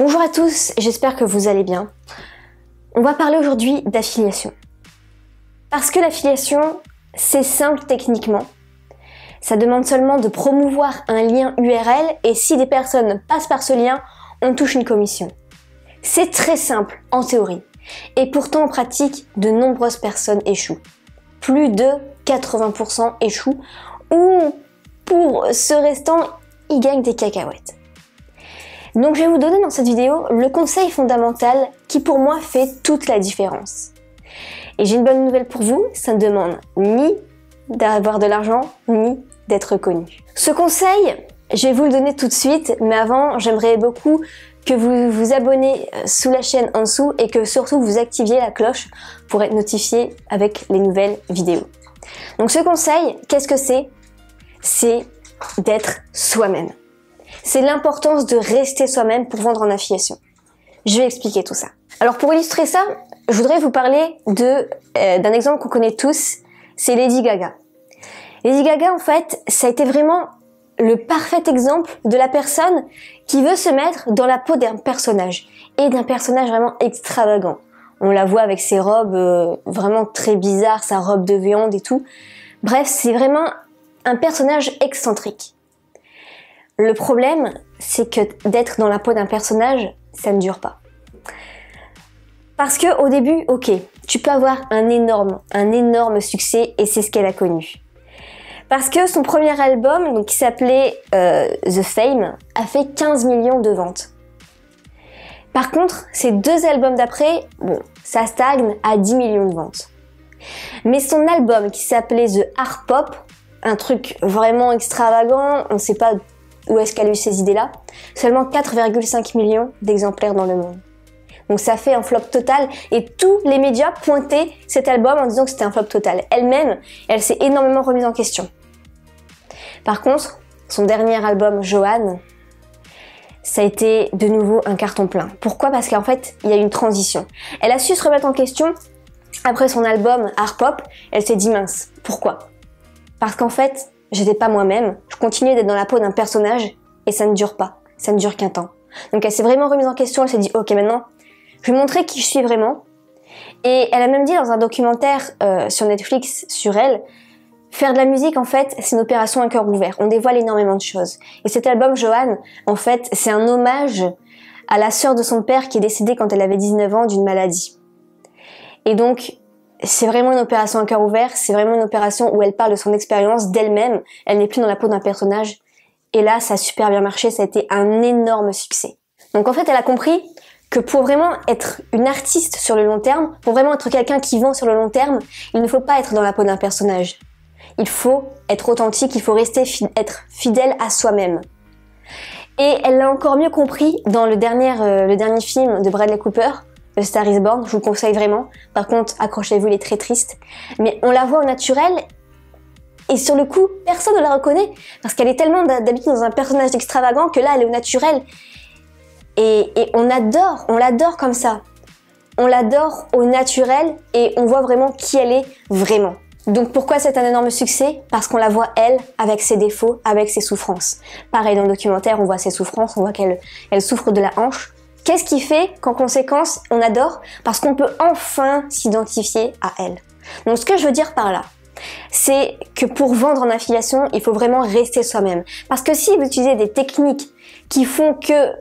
Bonjour à tous, j'espère que vous allez bien. On va parler aujourd'hui d'affiliation. Parce que l'affiliation, c'est simple techniquement. Ça demande seulement de promouvoir un lien URL et si des personnes passent par ce lien, on touche une commission. C'est très simple en théorie. Et pourtant en pratique, de nombreuses personnes échouent. Plus de 80% échouent ou pour ce restant, ils gagnent des cacahuètes. Donc je vais vous donner dans cette vidéo le conseil fondamental qui pour moi fait toute la différence. Et j'ai une bonne nouvelle pour vous, ça ne demande ni d'avoir de l'argent, ni d'être connu. Ce conseil, je vais vous le donner tout de suite, mais avant, j'aimerais beaucoup que vous vous abonnez sous la chaîne en dessous et que surtout vous activiez la cloche pour être notifié avec les nouvelles vidéos. Donc ce conseil, qu'est-ce que c'est? C'est d'être soi-même. C'est l'importance de rester soi-même pour vendre en affiliation. Je vais expliquer tout ça. Alors pour illustrer ça, je voudrais vous parler d'un exemple qu'on connaît tous, c'est Lady Gaga. Lady Gaga en fait, ça a été vraiment le parfait exemple de la personne qui veut se mettre dans la peau d'un personnage, et d'un personnage vraiment extravagant. On la voit avec ses robes vraiment très bizarres, sa robe de viande et tout. Bref, c'est vraiment un personnage excentrique. Le problème, c'est que d'être dans la peau d'un personnage, ça ne dure pas. Parce que au début, ok, tu peux avoir un énorme succès et c'est ce qu'elle a connu. Parce que son premier album, donc qui s'appelait The Fame, a fait 15 millions de ventes. Par contre, ses deux albums d'après, bon, ça stagne à 10 millions de ventes. Mais son album qui s'appelait The Art Pop, un truc vraiment extravagant, on ne sait pas où est-ce qu'elle a eu ces idées-là, seulement 4,5 millions d'exemplaires dans le monde. Donc ça fait un flop total et tous les médias pointaient cet album en disant que c'était un flop total. Elle-même, elle s'est énormément remise en question. Par contre, son dernier album, Joanne, ça a été de nouveau un carton plein. Pourquoi? Parce qu'en fait, il y a eu une transition. Elle a su se remettre en question après son album Art Pop. Elle s'est dit mince, pourquoi? Parce qu'en fait, j'étais pas moi-même, je continuais d'être dans la peau d'un personnage et ça ne dure pas, ça ne dure qu'un temps. Donc elle s'est vraiment remise en question, elle s'est dit ok maintenant, je vais montrer qui je suis vraiment. Et elle a même dit dans un documentaire sur Netflix sur elle, faire de la musique en fait c'est une opération à cœur ouvert, on dévoile énormément de choses. Et cet album Joanne, en fait c'est un hommage à la sœur de son père qui est décédée quand elle avait 19 ans d'une maladie. Et donc c'est vraiment une opération à cœur ouvert, c'est vraiment une opération où elle parle de son expérience, d'elle-même, elle n'est plus dans la peau d'un personnage. Et là, ça a super bien marché, ça a été un énorme succès. Donc en fait, elle a compris que pour vraiment être une artiste sur le long terme, pour vraiment être quelqu'un qui vend sur le long terme, il ne faut pas être dans la peau d'un personnage. Il faut être authentique, il faut être fidèle à soi-même. Et elle l'a encore mieux compris dans le dernier film de Bradley Cooper, The Star is Born, je vous conseille vraiment. Par contre, accrochez-vous, il est très triste. Mais on la voit au naturel et sur le coup, personne ne la reconnaît parce qu'elle est tellement d'habitude dans un personnage extravagant que là, elle est au naturel. Et on l'adore comme ça. On l'adore au naturel et on voit vraiment qui elle est vraiment. Donc pourquoi c'est un énorme succès? Parce qu'on la voit elle, avec ses défauts, avec ses souffrances. Pareil dans le documentaire, on voit ses souffrances, on voit qu'elle souffre de la hanche. Qu'est-ce qui fait qu'en conséquence, on adore? Parce qu'on peut enfin s'identifier à elle. Donc ce que je veux dire par là, c'est que pour vendre en affiliation, il faut vraiment rester soi-même. Parce que si vous utilisez des techniques qui font que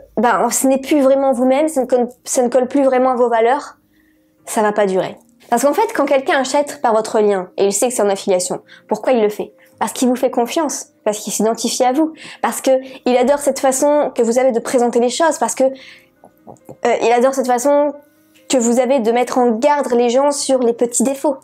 ce n'est plus vraiment vous-même, ça ne colle plus vraiment à vos valeurs, ça va pas durer. Parce qu'en fait, quand quelqu'un achète par votre lien, et il sait que c'est en affiliation, pourquoi il le fait? Parce qu'il vous fait confiance, parce qu'il s'identifie à vous, parce qu'il adore cette façon que vous avez de présenter les choses, parce que il adore cette façon que vous avez de mettre en garde les gens sur les petits défauts.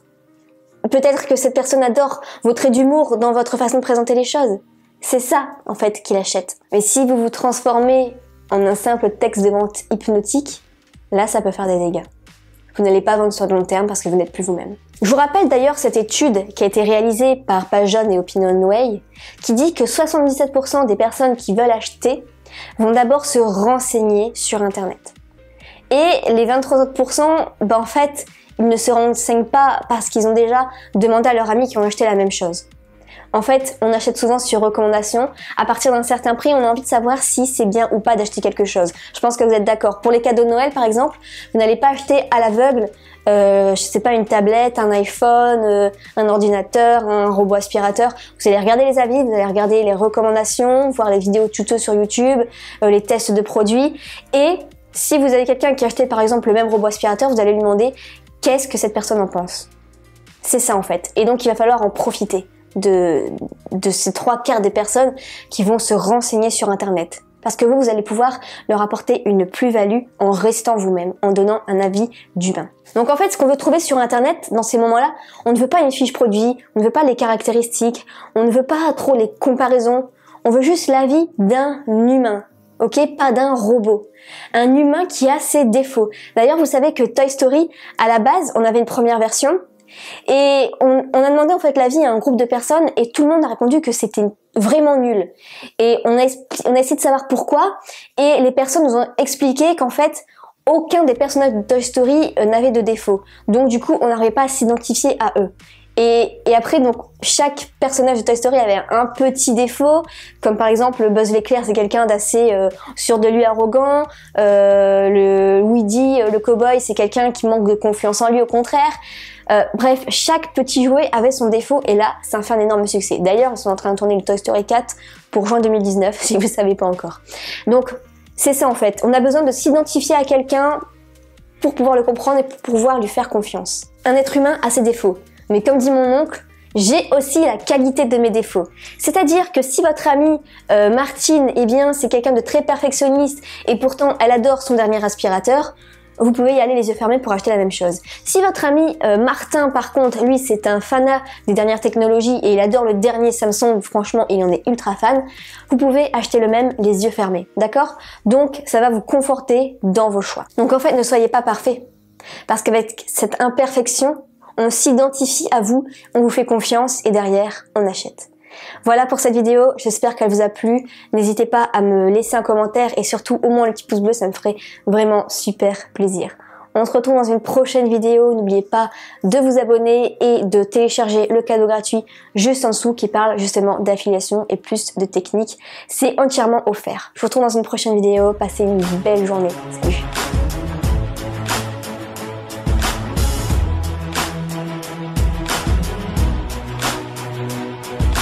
Peut-être que cette personne adore vos traits d'humour dans votre façon de présenter les choses. C'est ça, en fait, qu'il achète. Mais si vous vous transformez en un simple texte de vente hypnotique, là, ça peut faire des dégâts. Vous n'allez pas vendre sur le long terme parce que vous n'êtes plus vous-même. Je vous rappelle d'ailleurs cette étude qui a été réalisée par Pajon et Opinionway, qui dit que 77% des personnes qui veulent acheter vont d'abord se renseigner sur Internet. Et les 23 autres pourcents, en fait, ils ne se renseignent pas parce qu'ils ont déjà demandé à leurs amis qui ont acheté la même chose. En fait, on achète souvent sur recommandation. À partir d'un certain prix, on a envie de savoir si c'est bien ou pas d'acheter quelque chose. Je pense que vous êtes d'accord. Pour les cadeaux de Noël, par exemple, vous n'allez pas acheter à l'aveugle, je sais pas, une tablette, un iPhone, un ordinateur, un robot aspirateur. Vous allez regarder les avis, vous allez regarder les recommandations, voir les vidéos tutos sur YouTube, les tests de produits. Et si vous avez quelqu'un qui a acheté, par exemple, le même robot aspirateur, vous allez lui demander qu'est-ce que cette personne en pense. C'est ça, en fait. Et donc, il va falloir en profiter de ces 3/4 des personnes qui vont se renseigner sur Internet. Parce que vous allez pouvoir leur apporter une plus-value en restant vous-même, en donnant un avis d'humain. Donc en fait, ce qu'on veut trouver sur Internet, dans ces moments-là, on ne veut pas une fiche produit, on ne veut pas les caractéristiques, on ne veut pas trop les comparaisons, on veut juste l'avis d'un humain. Ok, pas d'un robot. Un humain qui a ses défauts. D'ailleurs, vous savez que Toy Story, à la base, on avait une première version, et on a demandé en fait l'avis à un groupe de personnes et tout le monde a répondu que c'était vraiment nul. Et on a essayé de savoir pourquoi et les personnes nous ont expliqué qu'en fait aucun des personnages de Toy Story n'avait de défaut. Donc du coup on n'arrivait pas à s'identifier à eux. Et après, donc, chaque personnage de Toy Story avait un petit défaut, comme par exemple Buzz l'éclair, c'est quelqu'un d'assez sûr de lui, arrogant. Le Woody, le cowboy, c'est quelqu'un qui manque de confiance en lui, au contraire. Bref, chaque petit jouet avait son défaut et là, ça a fait un énorme succès. D'ailleurs, ils sont en train de tourner le Toy Story 4 pour juin 2019, si vous ne savez pas encore. Donc, c'est ça en fait. On a besoin de s'identifier à quelqu'un pour pouvoir le comprendre et pour pouvoir lui faire confiance. Un être humain a ses défauts. Mais comme dit mon oncle, j'ai aussi la qualité de mes défauts. C'est-à-dire que si votre amie Martine, eh bien, c'est quelqu'un de très perfectionniste et pourtant elle adore son dernier aspirateur, vous pouvez y aller les yeux fermés pour acheter la même chose. Si votre ami Martin, par contre, lui, c'est un fanat des dernières technologies et il adore le dernier Samsung, franchement, il en est ultra fan, vous pouvez acheter le même les yeux fermés, d'accord? Donc, ça va vous conforter dans vos choix. Donc, en fait, ne soyez pas parfait. Parce qu'avec cette imperfection, on s'identifie à vous, on vous fait confiance et derrière, on achète. Voilà pour cette vidéo, j'espère qu'elle vous a plu. N'hésitez pas à me laisser un commentaire et surtout au moins le petit pouce bleu, ça me ferait vraiment super plaisir. On se retrouve dans une prochaine vidéo, n'oubliez pas de vous abonner et de télécharger le cadeau gratuit juste en dessous qui parle justement d'affiliation et plus de techniques. C'est entièrement offert. Je vous retrouve dans une prochaine vidéo, passez une belle journée. Salut!